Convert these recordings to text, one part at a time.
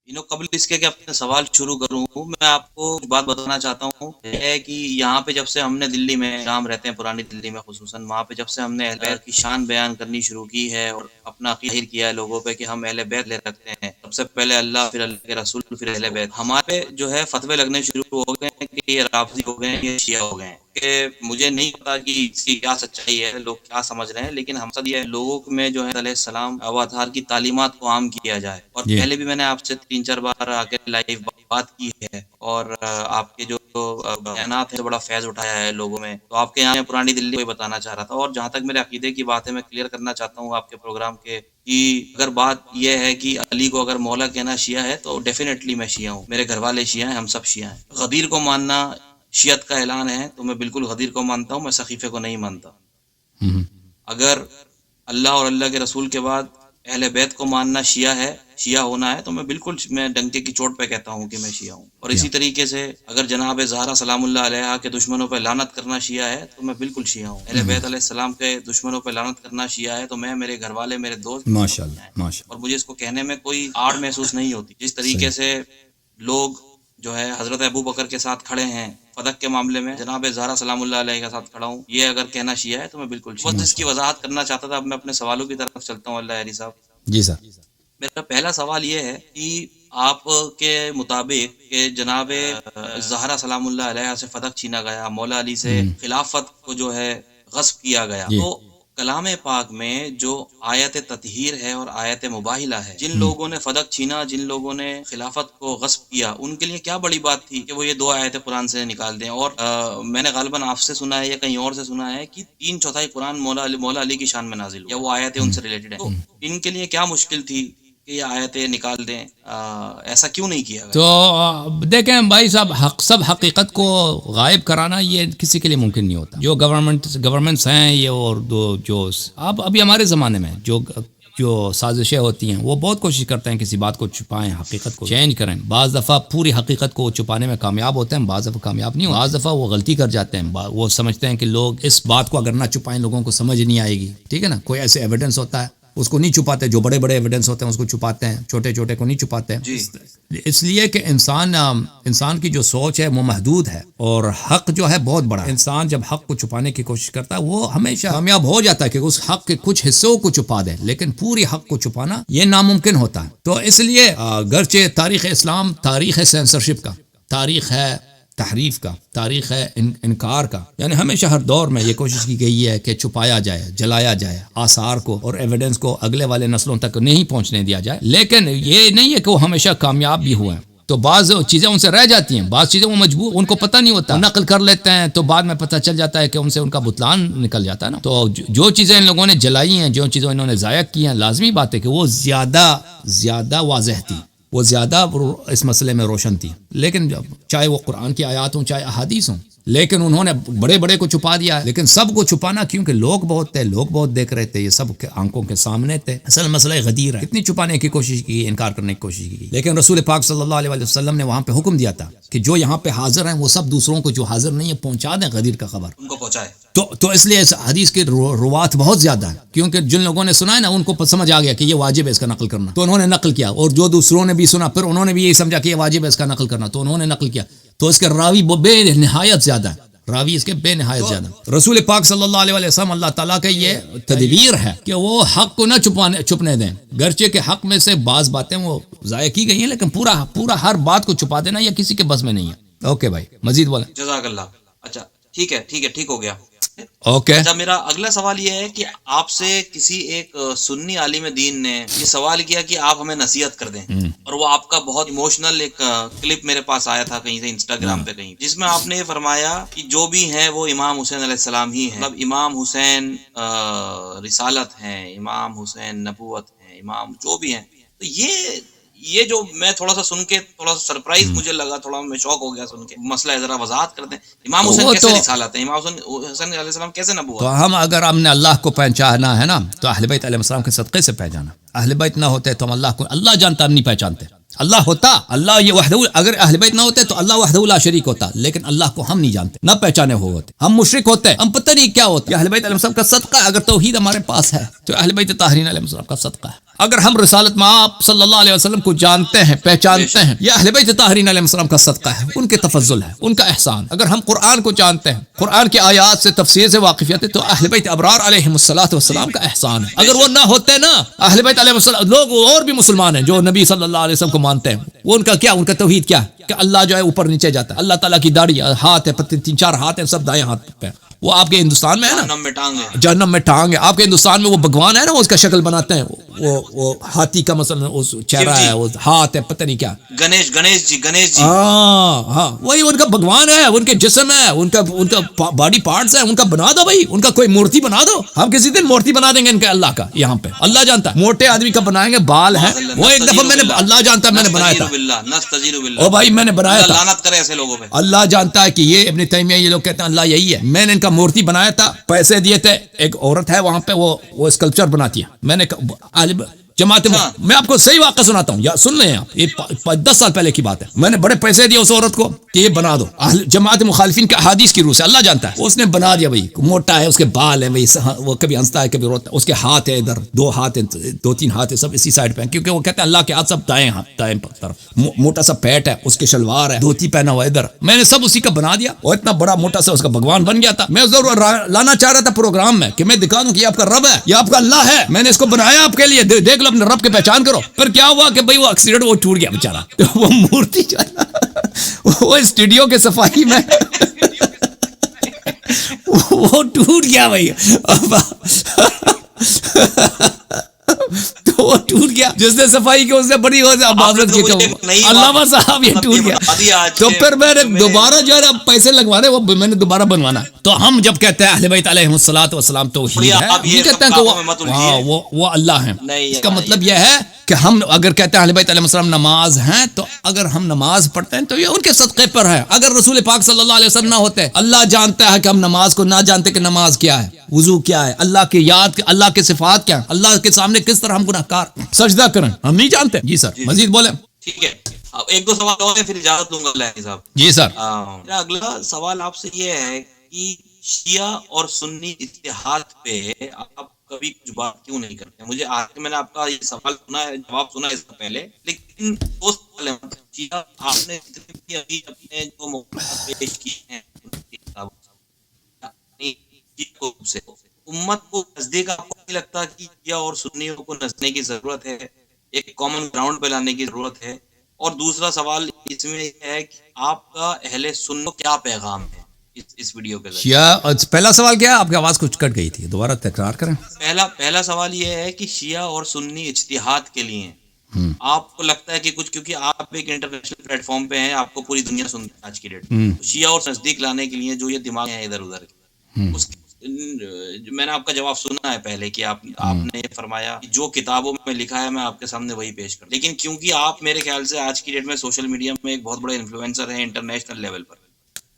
قبل اس کے کہ اپنے سوال شروع کروں، میں آپ کو ایک بات بتانا چاہتا ہوں ہے کہ یہاں پہ جب سے ہم نے دلی میں شام رہتے ہیں، پرانی دلی میں خصوصاً، وہاں پہ جب سے ہم نے اہل بیت کی شان بیان کرنی شروع کی ہے اور اپنا عقیدہ ظاہر کیا ہے لوگوں پہ کہ ہم اہل بیت لے رکھتے ہیں، سب سے پہلے اللہ، پھر اللہ کے رسول، پھر اہل بیت، ہمارے جو ہے فتوے لگنے شروع ہو گئے ہیں کہ یہ رافضی ہو گئے ہیں، یہ شیعہ ہو گئے ہیں، کہ مجھے نہیں پتا کہ اس کی کیا سچائی ہے، لوگ کیا سمجھ رہے ہیں، لیکن ہم سب یہ لوگوں میں جو ہے علیہ السلام و اطہار کی تعلیمات کو عام کیا جائے. اور جی پہلے بھی میں نے آپ سے 3-4 بار آ کے لائیو بات کی ہے، اور آپ کے جو بیانات ہیں بڑا فیض اٹھایا ہے لوگوں میں. تو آپ کے یہاں میں پرانی دلی کو بتانا چاہ رہا تھا، اور جہاں تک میرے عقیدے کی بات ہے میں کلیئر کرنا چاہتا ہوں آپ کے پروگرام کے کہ اگر بات یہ ہے کہ علی کو اگر مولا کہنا شیعہ ہے تو ڈیفینیٹلی میں شیعہ ہوں، میرے گھر والے شیعہ ہیں، ہم سب شیعہ ہیں. غدیر کو ماننا شیعت کا اعلان ہے تو میں بالکل غدیر کو مانتا ہوں، میں سقیفے کو نہیں مانتا. اگر اللہ اور اللہ کے رسول کے بعد اہل بیت کو ماننا شیعہ ہے، شیعہ ہونا ہے، تو میں بالکل میں ڈنکے کی چوٹ پہ کہتا ہوں کہ میں شیعہ ہوں. اور اسی طریقے سے اگر جناب زہرا سلام اللہ علیہا کے دشمنوں پہ لعنت کرنا شیعہ ہے تو میں بالکل شیعہ ہوں. اہل بیت علیہ السلام کے دشمنوں پہ لعنت کرنا شیعہ ہے تو میں، میرے گھر والے، میرے دوست ماشاء اللہ ماشاء اور مجھے اس کو کہنے میں کوئی آڑ محسوس نہیں ہوتی. جس طریقے سے لوگ جو ہے حضرت ابو بکر کے ساتھ کھڑے ہیں فدق کے معاملے میں، جناب زہرا سلام اللہ علیہ کے ساتھ کھڑا ہوں، یہ اگر کہنا شیعہ ہے تو میں بالکل شیعہ. بس جس کی وضاحت کرنا چاہتا تھا. اب میں اپنے سوالوں کی طرف چلتا ہوں. اللہ علی صاحب، جی سر. میرا پہلا سوال یہ ہے کہ آپ کے مطابق کہ جناب زہرا سلام اللہ علیہ سے فدق چھینا گیا، مولا علی سے خلافت کو جو ہے غصب کیا گیا، جی. تو کلام پاک میں جو آیت تطہیر ہے اور آیت مباہلہ ہے، جن لوگوں نے فدق چھینا، جن لوگوں نے خلافت کو غصب کیا، ان کے لیے کیا بڑی بات تھی کہ وہ یہ 2 آیتیں قرآن سے نکال دیں؟ اور میں نے غالباً آپ سے سنا ہے یا کہیں اور سے سنا ہے کہ 3/4 قرآن مولا علی کی شان میں نازل ہوا، یا وہ آیتیں ان سے ریلیٹڈ ہیں. تو ان کے لیے کیا مشکل تھی کہ یہ آیتیں نکال دیں؟ ایسا کیوں نہیں کیا گیا؟ تو دیکھیں بھائی صاحب، سب حقیقت کو غائب کرانا یہ کسی کے لیے ممکن نہیں ہوتا. جو گورنمنٹس ہیں یہ، اور جو اب ابھی ہمارے زمانے میں جو سازشیں ہوتی ہیں وہ بہت کوشش کرتے ہیں کسی بات کو چھپائیں، حقیقت کو چینج کریں. بعض دفعہ پوری حقیقت کو چھپانے میں کامیاب ہوتے ہیں، بعض دفعہ کامیاب نہیں ہوتے. بعض دفعہ وہ غلطی کر جاتے ہیں، وہ سمجھتے ہیں کہ لوگ اس بات کو اگر نہ چھپائیں لوگوں کو سمجھ نہیں آئے گی. ٹھیک ہے نا، کوئی ایسے ایویڈنس ہوتا ہے اس کو نہیں چھپاتے، جو بڑے بڑے ایویڈنس ہوتے ہیں اس کو چھپاتے ہیں، چھوٹے چھوٹے کو نہیں چھپاتے ہیں. اس لیے کہ انسان کی جو سوچ ہے وہ محدود ہے، اور حق جو ہے بہت بڑا ہے. انسان جب حق کو چھپانے کی کوشش کرتا ہے وہ ہمیشہ کامیاب ہو جاتا ہے کہ اس حق کے کچھ حصوں کو چھپا دے، لیکن پوری حق کو چھپانا یہ ناممکن ہوتا ہے. تو اس لیے گرچہ تاریخ اسلام تاریخ ہے سینسرشپ کا، تاریخ ہے تحریف کا، تاریخ ہے انکار کا، یعنی ہمیشہ ہر دور میں یہ کوشش کی گئی ہے کہ چھپایا جائے، جلایا جائے آثار کو اور ایویڈنس کو، اگلے والے نسلوں تک نہیں پہنچنے دیا جائے. لیکن یہ نہیں ہے کہ وہ ہمیشہ کامیاب بھی ہوئے ہیں. تو بعض چیزیں ان سے رہ جاتی ہیں، بعض چیزیں وہ مجبور، ان کو پتہ نہیں ہوتا، نقل کر لیتے ہیں تو بعد میں پتہ چل جاتا ہے کہ ان سے ان کا بطلان نکل جاتا ہے نا. تو جو چیزیں ان لوگوں نے جلائی ہیں، جو چیزیں انہوں نے ضائع کی ہیں، لازمی بات ہے کہ وہ زیادہ واضح تھی، وہ زیادہ اس مسئلے میں روشن تھی. لیکن چاہے وہ قرآن کی آیات ہوں چاہے احادیث ہوں، لیکن انہوں نے بڑے بڑے کو چھپا دیا ہے. لیکن سب کو چھپانا کیونکہ لوگ بہت تھے، لوگ بہت دیکھ رہے تھے، یہ سب آنکھوں کے سامنے تھے. اصل مسئلہ غدیر ہے، کتنی چھپانے کی کوشش کی، انکار کرنے کی کوشش کی، لیکن رسول پاک صلی اللہ علیہ وسلم نے وہاں پہ حکم دیا تھا کہ جو یہاں پہ حاضر ہیں وہ سب دوسروں کو جو حاضر نہیں ہے پہنچا دیں غدیر کا خبر، ان کو پہنچائے. تو اس لیے اس حدیث کے روات بہت زیادہ ہیں، کیونکہ جن لوگوں نے سنا ہے نا ان کو سمجھ آ گیا کہ یہ واجب ہے اس کا نقل کرنا، تو انہوں نے نقل کیا. اور جو دوسروں نے بھی سنا پھر انہوں نے بھی یہی سمجھا کہ یہ واجب ہے اس کا نقل کرنا، تو انہوں نے نقل کیا. تو اس کے راوی بے نہایت زیادہ ہیں، راوی اس کے بے نہایت زیادہ. رسول پاک صلی اللہ علیہ وسلم، اللہ تعالیٰ کا یہ تدبیر ہے کہ وہ حق کو نہ چھپنے دیں. گرچہ کہ حق میں سے بعض باتیں وہ ضائع کی گئی ہیں، لیکن پورا ہر بات کو چھپا دینا یہ کسی کے بس میں نہیں ہے. اوکے بھائی، مزید بولیں. جزاک اللہ. اچھا ٹھیک ہو گیا. اوکے. اچھا، میرا اگلا سوال یہ ہے کہ آپ سے کسی ایک سنی عالم دین نے یہ سوال کیا کہ آپ ہمیں نصیحت کر دیں، اور وہ آپ کا بہت ایموشنل ایک کلپ میرے پاس آیا تھا کہیں سے انسٹاگرام پہ کہیں، جس میں آپ نے یہ فرمایا کہ جو بھی ہیں وہ امام حسین علیہ السلام ہی ہیں. مطلب امام حسین رسالت ہیں، امام حسین نبوت ہیں، امام جو بھی ہیں. تو یہ جو میں تھوڑا سا سن کے تھوڑا سا سرپرائز مجھے لگا، تھوڑا میں شوق ہو گیا سن کے. مسئلہ ذرا وضاحت کر دیں، امام حسین کیسے رسالت ہیں، امام حسین علیہ السلام کیسے نبوت؟ تو اگر ہم نے اللہ کو پہچانا ہے نا تو اہل بیت علیہ السلام کے صدقے سے پہچانا. اہل بیت نہ ہوتے تو ہم اللہ کو، اللہ جانتا ہم نہیں پہچانتے. اللہ ہوتا، اللہ یہ وحدہ، اگر اہل بیت نہ ہوتے تو اللہ وحدہ لا شریک ہوتا، لیکن اللہ کو ہم نہیں جانتے، نہ پہچانے ہوتے، ہم مشرک ہوتے، ہم پتہ نہیں کیا ہوتا. اہل بیت علیہ السلام کا صدقہ ہے. اگر توحید ہمارے پاس ہے تو اہل بیت طاہرین علیہ السلام کا صدقہ ہے. اگر ہم رسالت مآب صلی اللہ علیہ وسلم کو جانتے ہیں، پہچانتے ہیں، یہ اہل بیت طاہرین علیہ السلام کا صدقہ ہے، ان کے تفضل ہے، ان کا احسان. اگر ہم قرآن کو جانتے ہیں، قرآن کی آیات سے تفسیر سے واقفیت ہے، تو اہل بیت ابرار علیہ السلام کا احسان ہے. اگر وہ نہ ہوتے نا اہل بیت علیہ السلام، لوگ اور بھی مسلمان ہیں جو نبی صلی اللہ علیہ وسلم کو مانتے ہیں، وہ ان کا کیا، ان کا توحید کیا ہے کہ اللہ جو ہے اوپر نیچے جاتا ہے، اللہ تعالیٰ کی داڑھی، ہاتھ ہے، 3-4 ہاتھ ہیں، سب دائیں ہاتھ پہ. وہ آپ کے ہندوستان میں ہے نا، جہنم میں ٹانگ ہے. آپ کے ہندوستان میں وہ بھگوان ہے نا، وہ اس کا شکل بناتے ہیں، وہ ہاتھی کا مثلا چہرہ ہے، وہ ہاتھ ہے، پتہ نہیں کیا، گنیش جی. ہاں وہی ان کا بھگوان ہے، ان کے جسم ہے، ان کا باڈی پارٹس ہے، ان کا بنا دو بھائی، ان کا کوئی مورتی بنا دو. ہم کسی دن مورتی بنا دیں گے ان کا، اللہ کا یہاں پہ اللہ جانتا ہے. موٹے آدمی کا بنائیں گے، بال ہیں، وہ ایک دفعہ میں نے، اللہ جانتا ہے میں نے بنایا تھا، او بھائی میں نے بنایا تھا، لعنت کرے ایسے لوگوں پہ. اللہ جانتا ہے کہ یہ ابن تیمیہ، یہ لوگ کہتے ہیں اللہ یہی ہے. میں نے ان کا مورتی بنایا تھا، پیسے دیے تھے. ایک عورت ہے وہاں پہ، وہ اسکلپچر بناتی ہے. میں نے جماعت، میں آپ کو صحیح واقعہ سناتا ہوں، یا سن لیں آپ، یہ 10 سال پہلے کی بات ہے. میں نے بڑے پیسے دیے اس عورت کو کہ یہ بنا دو. جماعت مخالفین کے احادیث کی روح سے، اللہ جانتا ہے، اس نے بنا دیا. بھائی موٹا ہے، اس کے بال ہیں، وہ کبھی ہنستا ہے کبھی روتا ہے، اس کے ہاتھ ہے ادھر، 2 ہاتھ ہیں، 2-3 ہاتھ ہے، سب اسی سائڈ پہ ہیں، کیونکہ وہ کہتے ہیں اللہ کے ہاتھ سب دائیں طرف. موٹا سا پیٹ ہے، اس کے شلوار ہے، دھوتی پہنا ہوا ادھر. میں نے سب اسی کا بنا دیا، اور اتنا بڑا موٹا سا اس کا بھگوان بن گیا تھا. میں ضرور لانا چاہ رہا تھا پروگرام میں کہ میں دکھا دوں کہ یہ آپ کا رب ہے، یہ آپ کا اللہ ہے. میں نے اس کو بنایا آپ کے لیے، دیکھ لو اپنے رب کے پہچان کرو. پھر کیا ہوا کہ بھائی وہ ایکسیڈنٹ، وہ ٹوٹ گیا بیچارہ. وہ مورتی جو ہے وہ اسٹوڈیو کے صفائی میں وہ ٹوٹ گیا بھائی. تو وہ ٹوٹ گیا، جس نے صفائی کی اس نے بڑی عبادت کی. علامہ صاحب یہ ٹوٹ گیا. تو پھر میں نے دوبارہ جو ہے پیسے لگوانے، وہ میں نے دوبارہ بنوانا. تو ہم جب کہتے ہیں اہل بیت علیہ السلام توحید ہے، یہ کہتے ہیں کہ وہ اللہ ہیں. اس کا مطلب یہ ہے کہ ہم اگر کہتے ہیں اہل بیت علیہ السلام نماز ہیں، تو اگر ہم نماز پڑھتے ہیں تو یہ ان کے صدقے پر ہے. اگر رسول پاک صلی اللہ علیہ وسلم نہ ہوتے، اللہ جانتا ہے کہ ہم نماز کو نہ جانتے کہ نماز کیا ہے، وضو کیا ہے، اللہ کی یاد، اللہ کے صفات کیا ہیں، اللہ کے سامنے کس طرح ہم گناہگار سجدہ کریں، ہم نہیں جانتے. جی سر مزید بولیں. ٹھیک ہے، اب 1-2 سوال اور ہیں، پھر اجازت دوں گا اللہ صاحب. جی سر. میرا اگلا سوال آپ سے یہ ہے کہ شیعہ اور سنی اتحاد پہ آپ کبھی کچھ بات کیوں نہیں کرتے؟ مجھے آج میں نے آپ کا یہ سوال سنا ہے، جواب سنا ہے اس سے پہلے، لیکن دو سوال ہیں. شیعہ آپ نے ابھی اپنے جو موقع پیش کیے ہیں سے امت کو نزدیک، آپ کو نہیں لگتا کہ شیعہ اور سنیوں کو نزدنے کی ضرورت ہے، ایک کامن گراؤنڈ پہ لانے کی ضرورت ہے؟ اور دوسرا سوال اس میں یہ ہے کہ آپ کا اہل سنت کو کیا پیغام ہے اس ویڈیو کے ذریعے؟ شیعہ، پہلا سوال کیا ہے؟ آپ کی آواز کچھ کٹ گئی تھی، دوبارہ تکرار کریں. پہلا سوال یہ ہے کہ شیعہ اور سنی اجتہاد کے لیے آپ کو لگتا ہے کہ کچھ، کیونکہ آپ ایک انٹرنیشنل پلیٹ فارم پہ ہیں، آپ کو پوری دنیا سنتی ہے آج کی ڈیٹ میں، شیعہ اور نزدیک لانے کے لیے جو یہ دماغ ہیں ادھر ادھر اس میں نے آپ کا جواب سنا ہے پہلے کہ آپ نے فرمایا کہ جو کتابوں میں لکھا ہے میں آپ کے سامنے وہی پیش کروں. لیکن کیونکہ آپ میرے خیال سے آج کی ڈیٹ میں سوشل میڈیا میں ایک بہت بڑے انفلوئنسر ہیں انٹرنیشنل لیول پر،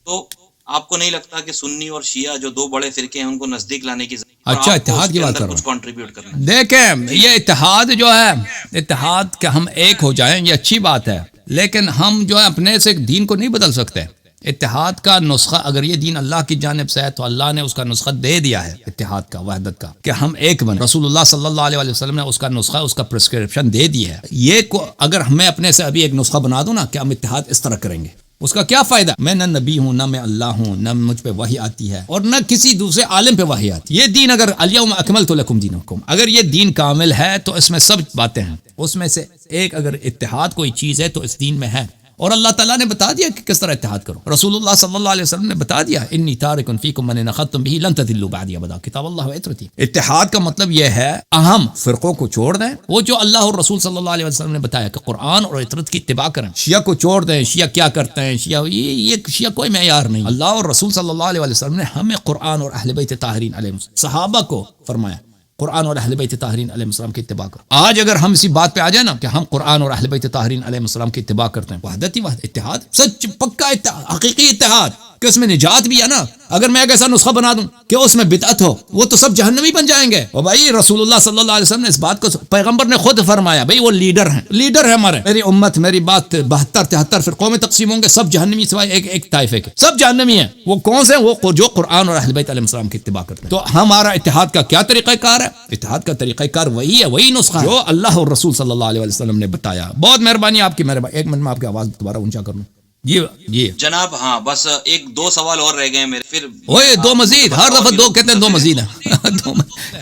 تو آپ کو نہیں لگتا کہ سنی اور شیعہ جو 2 بڑے فرقے ہیں ان کو نزدیک لانے کی ضرورت؟ اچھا، اتحاد کی بات کر رہا ہوں. کنٹریبیوٹ کرنا، دیکھیں یہ اتحاد جو ہے، اتحاد کہ ہم ایک ہو جائیں یہ اچھی بات ہے، لیکن ہم جو ہے اپنے سے دین کو نہیں بدل سکتے. اتحاد کا نسخہ اگر یہ دین اللہ کی جانب سے ہے تو اللہ نے اس کا نسخہ دے دیا ہے اتحاد کا، وحدت کا، کہ ہم ایک بن. رسول اللہ صلی اللہ علیہ وسلم نے اس کا نسخہ، اس کا پرسکرپشن دے دی ہے. یہ اگر ہمیں اپنے سے ابھی ایک نسخہ بنا دوں نا کہ ہم اتحاد اس طرح کریں گے، اس کا کیا فائدہ؟ میں نہ نبی ہوں، نہ میں اللہ ہوں، نہ مجھ پہ وحی آتی ہے، اور نہ کسی دوسرے عالم پہ وحی آتی. یہ دین اگر الیوم اکملت لکم دینکم، اگر یہ دین کامل ہے تو اس میں سب باتیں ہیں. اس میں سے ایک اگر اتحاد کوئی چیز ہے تو اس دین میں ہے، اور اللہ تعالیٰ نے بتا دیا کہ کس طرح اتحاد کرو. رسول اللہ صلی اللہ علیہ وسلم نے بتا دیا، انی تارک فیکم من ان اخذتم به لن تضلوا بعدی ابدا، کتاب اللہ و عترتی. اتحاد کا مطلب یہ ہے اہم فرقوں کو چھوڑ دیں، وہ جو اللہ اور رسول صلی اللہ علیہ وسلم نے بتایا کہ قرآن اور عترت کی اتباع کریں. شیعہ کو چھوڑ دیں، شیعہ کیا کرتے ہیں، یہ شیعہ کوئی معیار نہیں. اللہ اور رسول صلی اللہ علیہ وسلم نے ہمیں قرآن اور اہل بیت طاہرین علیہ صحابہ کو فرمایا قرآن اور اہل بیت طاہرین علیہ السلام کی اتباع کرو. آج اگر ہم اسی بات پہ آ جائیں نا کہ ہم قرآن اور اہل بیت طاہرین علیہ السلام کی اتباع کرتے ہیں، وحدت ہی وحدت، اتحاد، سچ پکا اتحاد، حقیقی اتحاد کہ اس میں نجات بھی ہے نا. اگر میں ایک ایسا نسخہ بنا دوں کہ اس میں بدعت ہو, وہ تو سب جہنمی بن جائیں گے. اور بھائی رسول اللہ صلی اللہ علیہ وسلم نے اس بات کو, پیغمبر نے خود فرمایا, بھائی وہ لیڈر ہیں ہمارے, میری امت, میری بات 72-73 فرقوں میں تقسیم ہوں گے, سب جہنمی سوائے ایک طائفے کے, سب جہنمی ہیں. وہ کون سے؟ وہ جو قرآن اور اہل بیت علیہ السلام کی اتباع کرتے ہیں. تو ہمارا اتحاد کا کیا طریقہ کار ہے؟ اتحاد کا طریقہ کار وہی ہے, وہی نسخہ جو اللہ اور رسول صلی اللہ علیہ وسلم نے بتایا. بہت مہربانی آپ کی, مہربانی. ایک منٹ میں آپ کی آواز دوبارہ اونچا کر لوں. جی جناب, ہاں بس ایک دو سوال اور رہ گئے ہیں میرے, پھر اوئے دو مزید, ہر دفعہ دو کہتے ہیں, دو مزید ہیں.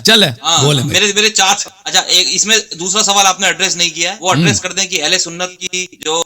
چلے بولیں. میرے 4. اچھا, ایک اس میں دوسرا سوال آپ نے ایڈریس نہیں کیا ہے, وہ ایڈریس کر دیں کہ اہل سنت کی جو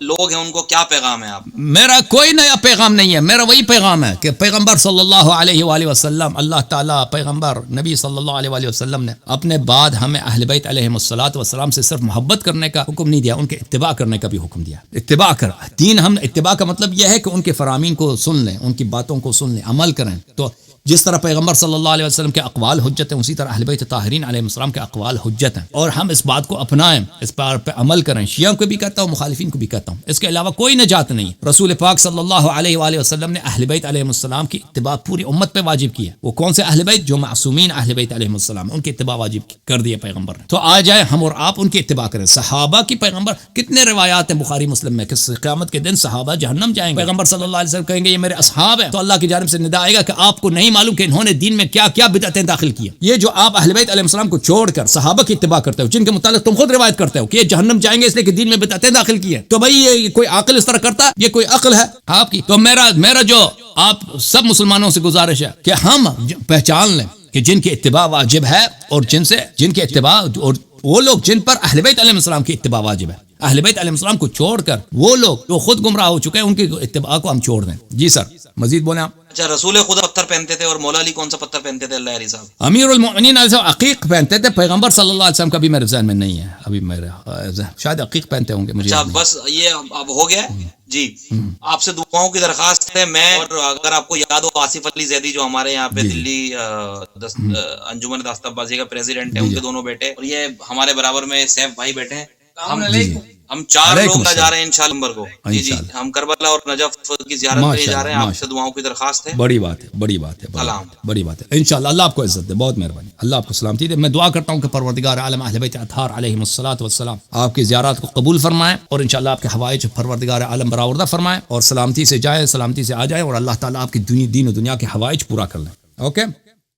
لوگ ہیں ان کو کیا پیغام ہے. آپ میرا کوئی نیا پیغام نہیں ہے, میرا وہی پیغام ہے کہ پیغمبر صلی اللہ علیہ وآلہ وسلم, اللہ تعالیٰ پیغمبر نبی صلی اللہ علیہ وآلہ وسلم نے اپنے بعد ہمیں اہل بیت علیہم الصلوۃ والسلام سے صرف محبت کرنے کا حکم نہیں دیا, ان کے اتباع کرنے کا بھی حکم دیا. اتباع کر دین, ہم اتباع کا مطلب یہ ہے کہ ان کے فرامین کو سن لیں, ان کی باتوں کو سن لیں, عمل کریں. تو جس طرح پیغمبر صلی اللہ علیہ وسلم کے اقوال حجت ہیں, اسی طرح اہل بیت طاہرین علیہ السلام کے اقوال حجت ہیں, اور ہم اس بات کو اپنائیں, اس پر عمل کریں. شیعوں کو بھی کہتا ہوں, مخالفین کو بھی کہتا ہوں, اس کے علاوہ کوئی نجات نہیں. رسول پاک صلی اللہ علیہ وآلہ وسلم نے اہل بیت علیہ السلام کی اتباع پوری امت پہ واجب کی ہے. وہ کون سے اہل بیت؟ جو معصومین اہل بیت علیہ السلام, ان کی اتباع واجب کر دی پیغمبر نے. تو آ جائے ہم اور آپ ان کی اتباع کریں. صحابہ کی پیغمبر, کتنے روایات ہیں بخاری مسلم میں کہ قیامت کے دن صحابہ جہنم جائیں گے, پیغمبر صلی اللہ علیہ وسلم کہیں گے یہ میرے اصحاب ہیں, تو اللہ کی جانب سے ندا آئے گا کہ آپ کو نہیں معلوم کہ انہوں نے دین میں کیا کیا بدعتیں داخل کی. یہ جو آپ اہل بیت علیہ السلام کو چھوڑ کر صحابہ کی اتباع کرتے ہو, جن کے متعلق تم خود روایت کرتے ہو کہ یہ جہنم جائیں گے اس لیے کہ دین میں بدعتیں داخل کی ہیں, تو بھائی یہ کوئی عاقل اس طرح کرتا ہے؟ یہ کوئی عقل ہے آپ کی؟ تو میرا جو آپ سب مسلمانوں سے گزارش ہے کہ ہم پہچان لیں کہ جن کی اتباع واجب ہے, اور جن کی اتباع, اور وہ لوگ جن پر اہل بیت علیہ السلام کی اتباع واجب ہے, اہل بیت علیہ السلام کو چھوڑ کر وہ لوگ جو خود گمراہ ہو چکے ہیں ان کی اتباع کو ہم چھوڑ دیں. جی سر, مزید بولیں آپ. اچھا, رسول خدا پتھر پہنتے تھے, اور مولا علی کون سا پتھر پہنتے تھے؟ اللہ علی صاحب امیر المؤمنین علیہ السلام عقیق پہنتے تھے. پیغمبر صلی اللہ علیہ وسلم کا بھی میرے ذہن میں نہیں ہے ابھی, میرے شاید عقیق پہنتے ہوں گے مجھے. اچھا, بس یہ اب ہو گیا. جی, آپ سے دعاؤں کی درخواست ہے. میں, اور اگر آپ کو یاد ہو, آصف علی زیدی جو ہمارے یہاں پہ دلی انجمن داستہ بازی کا پریزیڈنٹ ہے, ان کے دونوں بیٹے, اور یہ ہمارے برابر میں سیف بھائی بیٹھے ہیں. ہم 4 لوگ جا رہے ہیں انشاءاللہ نمبر کو. جی, ہم کربلا اور نجف کی زیارت کے لیے جا رہے ہیں. آپ سے دعاؤں کی درخواست ہے. بڑی بات ہے, بڑی بات ہے. انشاءاللہ اللہ آپ کو عزت دے, بہت مہربانی, اللہ آپ کو سلامتی دے. میں دعا کرتا ہوں کہ پروردگار عالم اہل بیت اطہار علیہم الصلوۃ والسلام آپ کی زیارات کو قبول فرمائے, اور انشاءاللہ آپ کے حوائج پروردگار عالم برآوردہ فرمائے, اور سلامتی سے جائیں, سلامتی سے آ جائیں, اور اللہ تعالیٰ آپ کی دین و دنیا کے حوائج پورا کر لیں. اوکے.